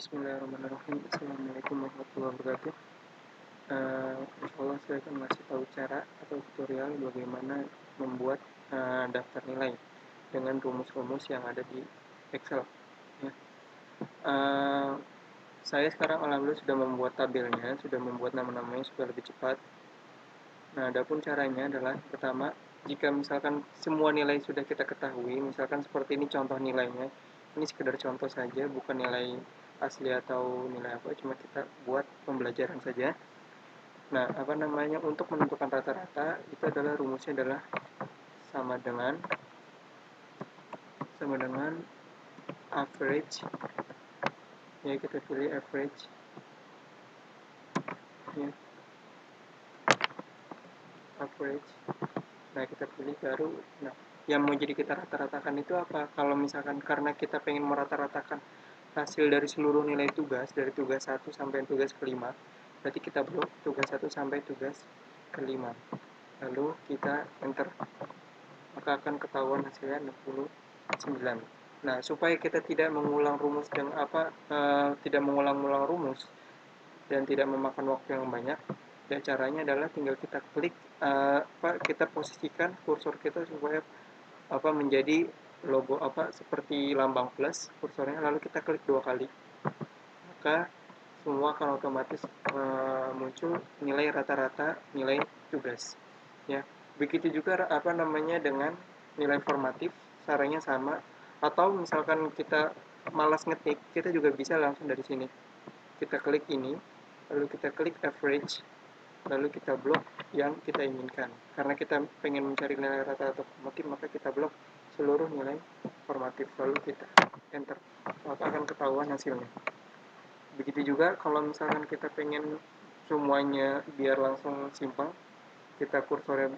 Bismillahirrahmanirrahim. Assalamualaikum warahmatullahi wabarakatuh. Insya Allah saya akan ngasih tahu cara atau tutorial bagaimana membuat daftar nilai dengan rumus-rumus yang ada di Excel. Ya. Saya sekarang alhamdulillah sudah membuat tabelnya, sudah membuat nama-namanya sudah lebih cepat. Nah, adapun caranya adalah pertama, jika misalkan semua nilai sudah kita ketahui, misalkan seperti ini contoh nilainya, ini sekedar contoh saja, bukan nilai asli atau nilai apa, cuma kita buat pembelajaran saja. Nah, untuk menentukan rata-rata itu adalah rumusnya adalah sama dengan average. Ya, kita pilih average. Ya. Average. Nah, kita pilih baru. Nah, yang mau jadi kita rata-ratakan itu apa? Kalau misalkan karena kita pengen merata-ratakan hasil dari seluruh nilai tugas, dari tugas 1 sampai tugas kelima, berarti kita blok tugas 1 sampai tugas kelima. Lalu kita enter. Maka akan ketahuan hasilnya 69. Nah, supaya kita tidak mengulang rumus tidak mengulang-ulang rumus dan tidak memakan waktu yang banyak, dan caranya adalah tinggal kita klik kita posisikan kursor kita supaya menjadi logo seperti lambang plus kursornya, lalu kita klik 2 kali, maka semua akan otomatis muncul nilai rata-rata nilai tugas. Ya, begitu juga dengan nilai formatif, caranya sama. Atau misalkan kita malas ngetik, kita juga bisa langsung dari sini. Kita klik ini, lalu kita klik average, lalu kita blok yang kita inginkan. Karena kita pengen mencari nilai rata-rata formatif, maka kita blok seluruh nilai formatif, lalu kita enter, maka akan ketahuan hasilnya. Begitu juga kalau misalkan kita pengen semuanya biar langsung simpel, kita kursornya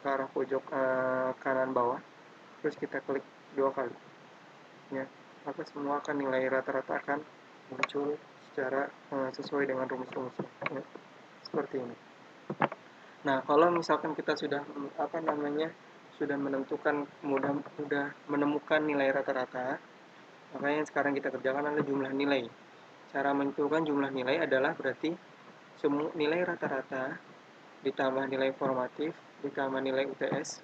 ke arah pojok kanan bawah, terus kita klik 2 kali, ya, maka semua akan nilai rata-rata akan muncul secara sesuai dengan rumus-rumusnya, ya, seperti ini. Nah, kalau misalkan kita sudah sudah menemukan nilai rata-rata, maka yang sekarang kita kerjakan adalah jumlah nilai. Cara menentukan jumlah nilai adalah berarti semua nilai rata-rata ditambah nilai formatif ditambah nilai UTS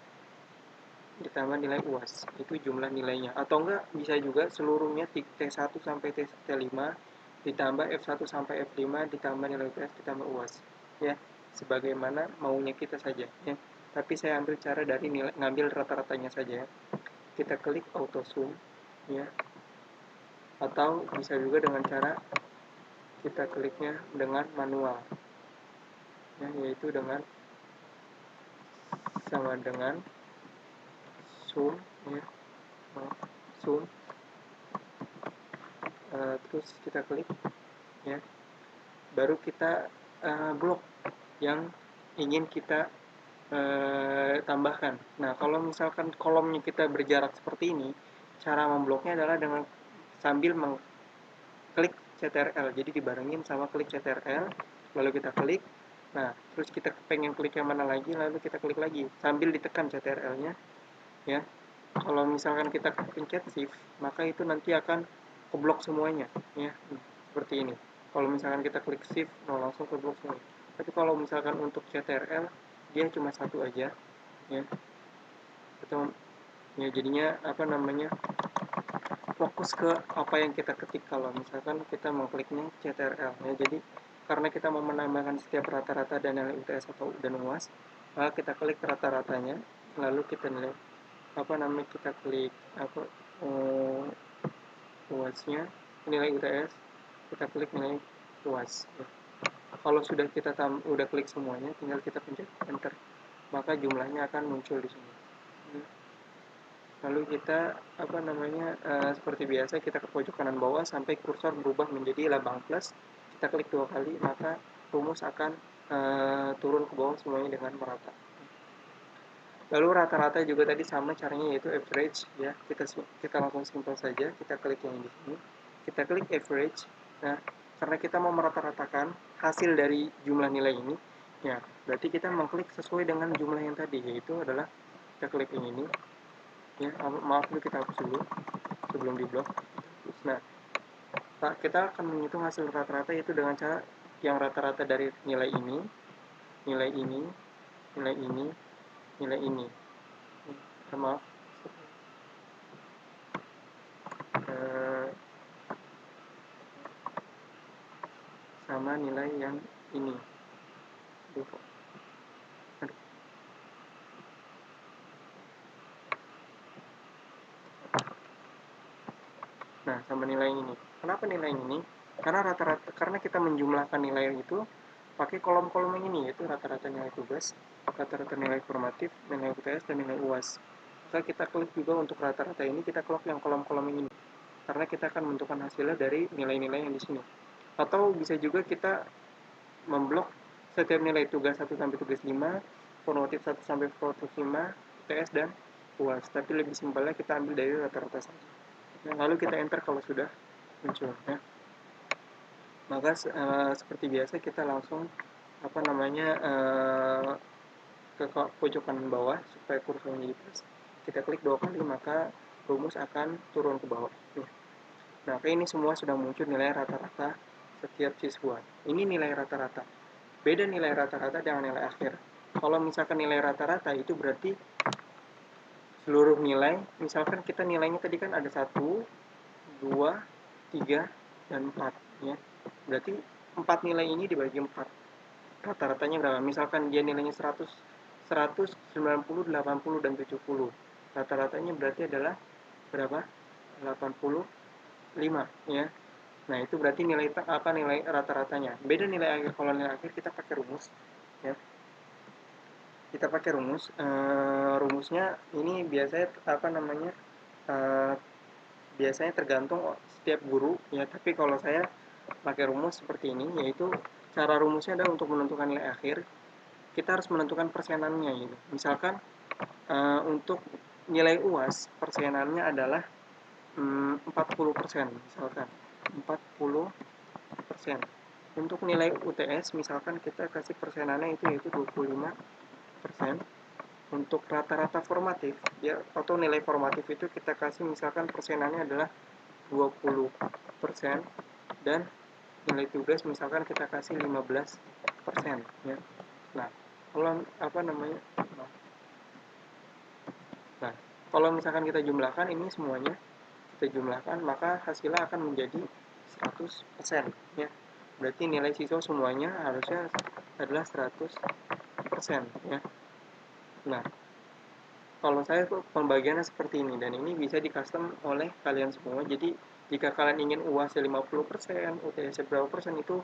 ditambah nilai UAS, itu jumlah nilainya. Atau enggak, bisa juga seluruhnya T1 sampai T5 ditambah F1 sampai F5 ditambah nilai UTS ditambah UAS, ya, sebagaimana maunya kita saja, ya. Tapi saya ambil cara dari ngambil rata-ratanya saja, ya. Kita klik auto sum, ya, atau bisa juga dengan cara kita kliknya dengan manual, ya, yaitu dengan sama dengan sum, ya, sum, terus kita klik, ya, baru kita blok yang ingin kita tambahkan. Nah, kalau misalkan kolomnya kita berjarak seperti ini, cara membloknya adalah dengan sambil mengklik CTRL, jadi dibarengin sama klik CTRL, lalu kita klik. Nah, terus kita pengen klik yang mana lagi, lalu kita klik lagi sambil ditekan CTRL-nya, ya. Kalau misalkan kita pencet shift, maka itu nanti akan keblok semuanya, ya, seperti ini. Kalau misalkan kita klik shift, langsung keblok semuanya. Tapi kalau misalkan untuk CTRL, dia cuma satu aja, ya, atau ya, jadinya fokus ke apa yang kita ketik. Kalau misalkan kita mau kliknya CTRL, ya, jadi karena kita mau menambahkan setiap rata-rata dan nilai UTS atau dan UAS, maka kita klik rata-ratanya, lalu kita kita klik UAS-nya, nilai UTS, kita klik nilai UAS, ya. Kalau sudah kita udah klik semuanya, tinggal kita pencet enter, maka jumlahnya akan muncul di sini. Lalu kita seperti biasa, kita ke pojok kanan bawah sampai kursor berubah menjadi lambang plus, kita klik 2 kali, maka rumus akan turun ke bawah semuanya dengan merata. Lalu rata-rata juga tadi sama caranya, yaitu average, ya. Kita langsung simpel saja, kita klik yang di sini, kita klik average. Nah, karena kita mau merata-ratakan hasil dari jumlah nilai ini, ya, berarti kita mengklik sesuai dengan jumlah yang tadi, yaitu adalah kita klik yang ini, ya. Maaf dulu, kita hapus dulu sebelum diblok. Nah, kita akan menghitung hasil rata-rata itu dengan cara yang rata-rata dari nilai ini, nilai ini, nilai ini, nilai ini. Maaf, sama nilai yang ini. Nah, sama nilai ini. Kenapa nilai ini? Karena rata-rata, karena kita menjumlahkan nilai itu pakai kolom-kolom yang ini, yaitu rata-rata nilai tugas, rata-rata nilai formatif, nilai UTS, dan nilai UAS. Maka kita klik juga untuk rata-rata ini, kita klik yang kolom-kolom ini. Karena kita akan menentukan hasilnya dari nilai-nilai yang di sini. Atau bisa juga kita memblok setiap nilai tugas 1 sampai tugas 5, formatif 1 sampai formatif 5, UTS, dan UAS. Tapi lebih simpelnya kita ambil dari rata-rata saja. Lalu kita enter kalau sudah muncul ya. Maka seperti biasa kita langsung ke pojokan bawah supaya kursornya jadi plus. Kita klik 2 kali maka rumus akan turun ke bawah. Nah, ini semua sudah muncul nilai rata-rata setiap siswa. Ini nilai rata-rata. Beda nilai rata-rata dengan nilai akhir. Kalau misalkan nilai rata-rata itu berarti seluruh nilai, misalkan kita nilainya tadi kan ada 1, 2, 3, dan 4 ya. Berarti 4 nilai ini dibagi 4. Rata-ratanya berapa? Misalkan dia nilainya 100, 100, 90, 80, dan 70. Rata-ratanya berarti adalah berapa? 85 ya. Nah, itu berarti nilai rata-ratanya. Beda nilai akhir. Kalau nilai akhir kita pakai rumus ya. Kita pakai rumus. Rumusnya ini biasanya biasanya tergantung setiap guru ya, tapi kalau saya pakai rumus seperti ini, yaitu cara rumusnya adalah untuk menentukan nilai akhir kita harus menentukan persenannya gitu. Misalkan untuk nilai UAS persenannya adalah 40% misalkan 40%. Untuk nilai UTS misalkan kita kasih persenannya itu yaitu 25%. Untuk rata-rata formatif ya, atau nilai formatif itu kita kasih misalkan persenannya adalah 20%, dan nilai tugas misalkan kita kasih 15% ya. Nah, kalau misalkan kita jumlahkan ini semuanya, kita jumlahkan maka hasilnya akan menjadi 100% ya. Berarti nilai siswa semuanya harusnya adalah 100% ya. Nah, kalau saya tuh pembagiannya seperti ini, dan ini bisa di custom oleh kalian semua. Jadi jika kalian ingin UAS 50%, UTS berapa persen, itu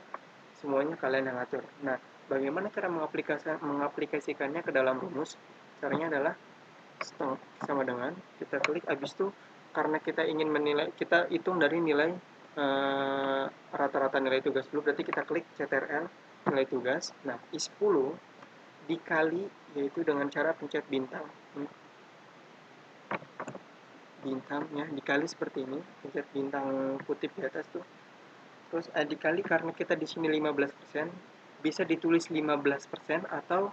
semuanya kalian yang atur. Nah, bagaimana cara mengaplikasikannya ke dalam rumus? Caranya adalah sama dengan kita klik, habis itu karena kita ingin menilai, kita hitung dari nilai rata-rata nilai tugas dulu, berarti kita klik CTRL nilai tugas. Nah, I10 dikali, yaitu dengan cara pencet bintang ya, dikali seperti ini, pencet bintang kutip di atas tuh. Terus dikali, karena kita di sini 15%, bisa ditulis 15% atau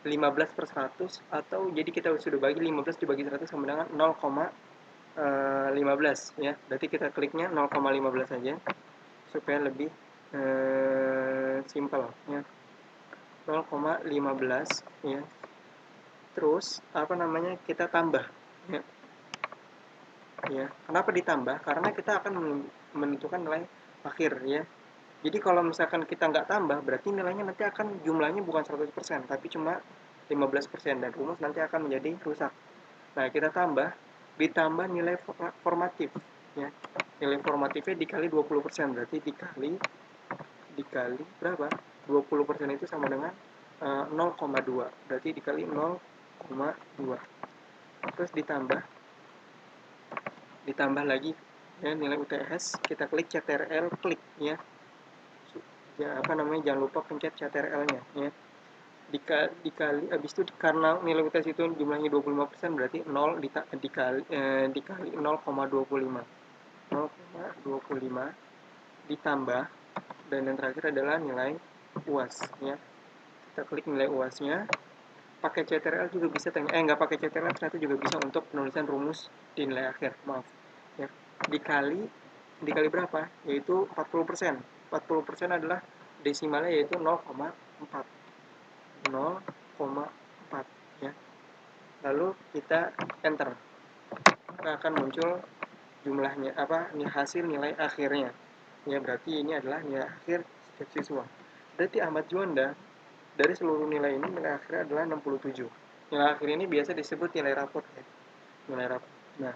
15/100, atau jadi kita sudah bagi 15 dibagi 100 sama dengan 0,15 ya. Berarti kita kliknya 0,15 saja supaya lebih simpel ya. 0,15 ya. Terus kita tambah ya. Ya, kenapa ditambah? Karena kita akan menentukan nilai akhir ya. Jadi kalau misalkan kita nggak tambah, berarti nilainya nanti akan jumlahnya bukan 100%, tapi cuma 15%, dan rumus nanti akan menjadi rusak. Nah, kita ditambah nilai formatif ya. Nilai formatifnya dikali 20%, berarti dikali berapa? 20% itu sama dengan 0,2. Berarti dikali 0,2. Terus ditambah lagi ya nilai UTS, kita klik CTRL klik ya. Jangan lupa pencet CTRL-nya ya. Dikali habis itu, karena nilai UTS itu jumlahnya 25%, berarti 0 dikali 0,25 ditambah, dan yang terakhir adalah nilai UAS ya. Kita klik nilai UAS-nya, pakai CTRL juga bisa, nggak pakai CTRL ternyata juga bisa untuk penulisan rumus di nilai akhir, maaf ya. Dikali dikali berapa? Yaitu 40%. 40% adalah desimalnya yaitu 0,4. 0,4 ya. Lalu kita enter. Maka akan muncul jumlahnya hasil nilai akhirnya. Ya, berarti ini adalah nilai akhir setiap siswa. Berarti Ahmad Juanda dari seluruh nilai ini nilai akhirnya adalah 67. Nilai akhir ini biasa disebut nilai rapot ya. Nilai rapot. Nah,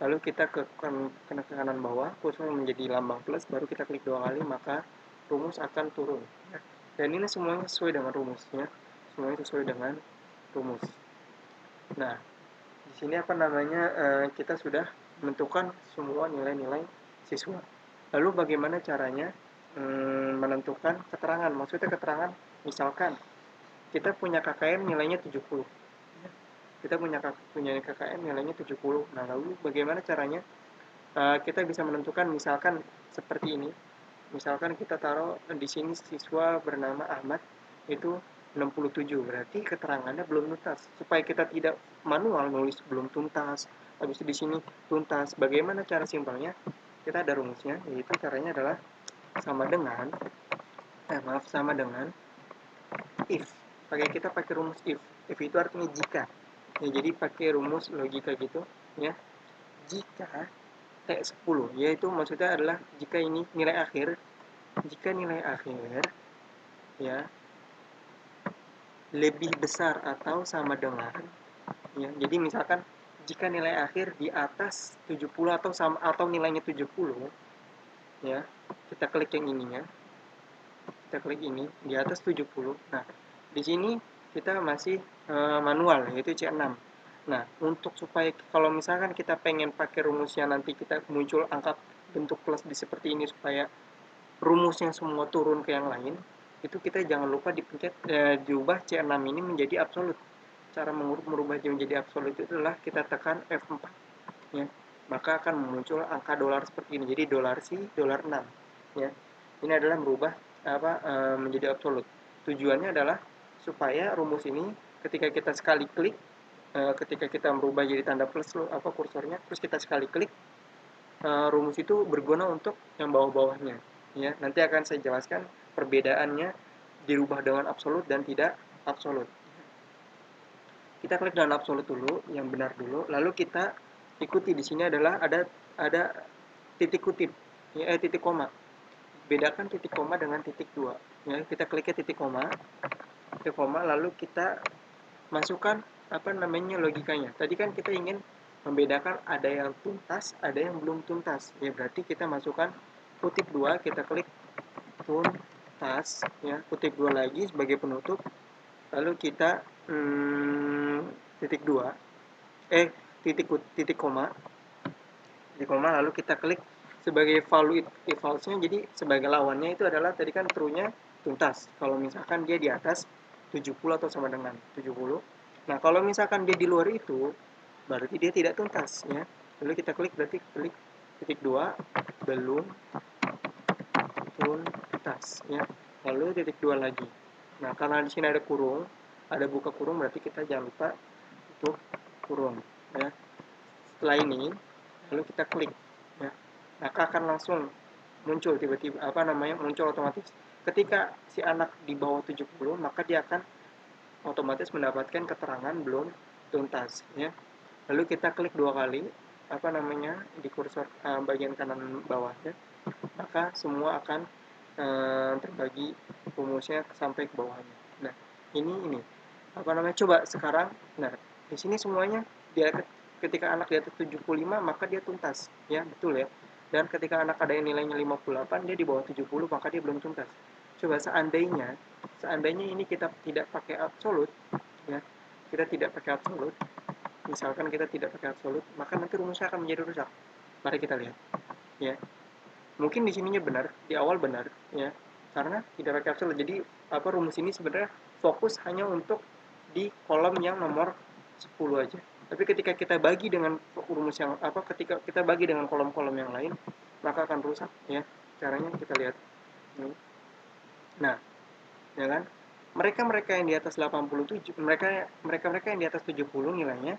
lalu kita ke kanan bawah, kursor menjadi lambang plus, baru kita klik 2 kali, maka rumus akan turun. Dan ini semuanya sesuai dengan rumusnya. Semuanya sesuai dengan rumus. Nah, di sini kita sudah menentukan semua nilai-nilai siswa. Lalu bagaimana caranya menentukan keterangan? Maksudnya keterangan, misalkan kita punya KKM nilainya 70. Kita punya KKM nilainya 70. Nah, lalu bagaimana caranya kita bisa menentukan, misalkan seperti ini. Misalkan kita taruh di sini siswa bernama Ahmad itu 67, berarti keterangannya belum tuntas. Supaya kita tidak manual nulis belum tuntas, habis itu di sini tuntas. Bagaimana cara simpelnya? Kita ada rumusnya, yaitu caranya adalah sama dengan if. Kita pakai rumus if. If itu artinya jika. Ya, jadi pakai rumus logika gitu, ya. Jika T10, yaitu maksudnya adalah jika ini nilai akhir, ya lebih besar atau sama dengan, ya. Jadi misalkan jika nilai akhir di atas 70 atau nilainya 70, ya. Kita klik yang ininya. Kita klik ini di atas 70. Nah, di sini kita masih manual, yaitu C6. Nah, untuk supaya kalau misalkan kita pengen pakai rumusnya nanti kita muncul angka bentuk plus di seperti ini supaya rumusnya semua turun ke yang lain, itu kita jangan lupa diubah C6 ini menjadi absolut. Cara merubah menjadi absolut itu adalah kita tekan F4, ya. Maka akan muncul angka dolar seperti ini. Jadi $6, ya. Ini adalah merubah menjadi absolut. Tujuannya adalah supaya rumus ini ketika kita sekali klik, ketika kita merubah jadi tanda plus kursornya, terus kita sekali klik, rumus itu berguna untuk yang bawah-bawahnya, ya. Nanti akan saya jelaskan perbedaannya dirubah dengan absolut dan tidak absolut. Kita klik dengan absolut dulu, yang benar dulu, lalu kita ikuti. Di sini adalah ada titik kutip, ya, titik koma. Bedakan titik koma dengan titik 2, ya. Kita kliknya titik koma, lalu kita masukkan logikanya. Tadi kan kita ingin membedakan ada yang tuntas, ada yang belum tuntas. Ya, berarti kita masukkan kutip 2, kita klik tuntas, ya. Kutip 2 lagi sebagai penutup. Lalu kita titik koma, lalu kita klik sebagai value false-nya. Jadi sebagai lawannya itu adalah tadi kan true-nya tuntas. Kalau misalkan dia di atas 70 atau sama dengan 70. Nah, kalau misalkan dia di luar itu, berarti dia tidak tuntas, ya. Lalu kita klik titik 2, belum tuntas, ya. Lalu titik 2 lagi. Nah, karena di sini ada kurung, ada buka kurung, berarti kita jangan lupa tutup kurung, ya. Setelah ini, lalu kita klik, ya. Maka akan langsung muncul tiba-tiba muncul otomatis. Ketika si anak di bawah 70, maka dia akan otomatis mendapatkan keterangan belum tuntas, ya. Lalu kita klik 2 kali di kursor bagian kanan bawahnya, maka semua akan terbagi rumusnya sampai ke bawahnya. Nah, ini coba sekarang. Nah, di sini semuanya ketika anak di atas 75 maka dia tuntas, ya, betul ya. Dan ketika anak ada yang nilainya 58, dia di bawah 70, maka dia belum tuntas. Coba seandainya ini kita tidak pakai absolut, ya. Kita tidak pakai absolut. Misalkan kita tidak pakai absolut, maka nanti rumusnya akan menjadi rusak. Mari kita lihat, ya. Mungkin di sininya benar, di awal benar, ya. Karena tidak pakai absolut. Jadi rumus ini sebenarnya fokus hanya untuk di kolom yang nomor 10 aja. Tapi ketika kita bagi dengan rumus yang ketika kita bagi dengan kolom-kolom yang lain, maka akan rusak, ya. Caranya kita lihat. Nah, ya kan? Mereka yang di atas 87, mereka yang di atas 70 nilainya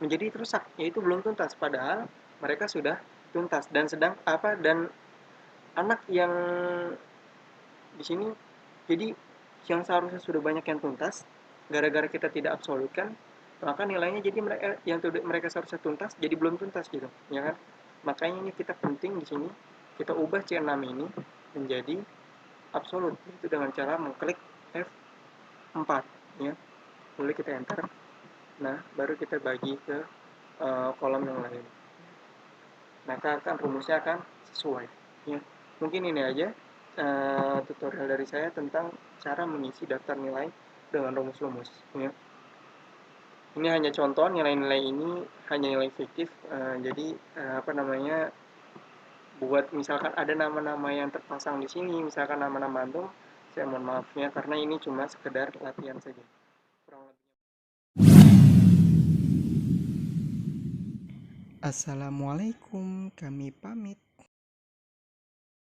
menjadi rusak, yaitu belum tuntas, padahal mereka sudah tuntas. Dan anak yang di sini, jadi yang seharusnya sudah banyak yang tuntas, gara-gara kita tidak absolutkan, maka nilainya jadi mereka seharusnya tuntas jadi belum tuntas gitu, ya kan? Makanya ini kita penting di sini kita ubah C6 ini menjadi absolut, itu dengan cara mengklik F4 ya. Lalu kita enter. Nah, baru kita bagi ke kolom yang lain. Maka rumusnya akan sesuai ya. Mungkin ini aja tutorial dari saya tentang cara mengisi daftar nilai dengan rumus-rumus ya. Ini hanya contoh, nilai-nilai ini hanya nilai fiktif, jadi buat misalkan ada nama-nama yang terpasang di sini, misalkan nama-nama antum, saya mohon maafnya karena ini cuma sekedar latihan saja. Kurang lebihnya. Assalamualaikum, kami pamit.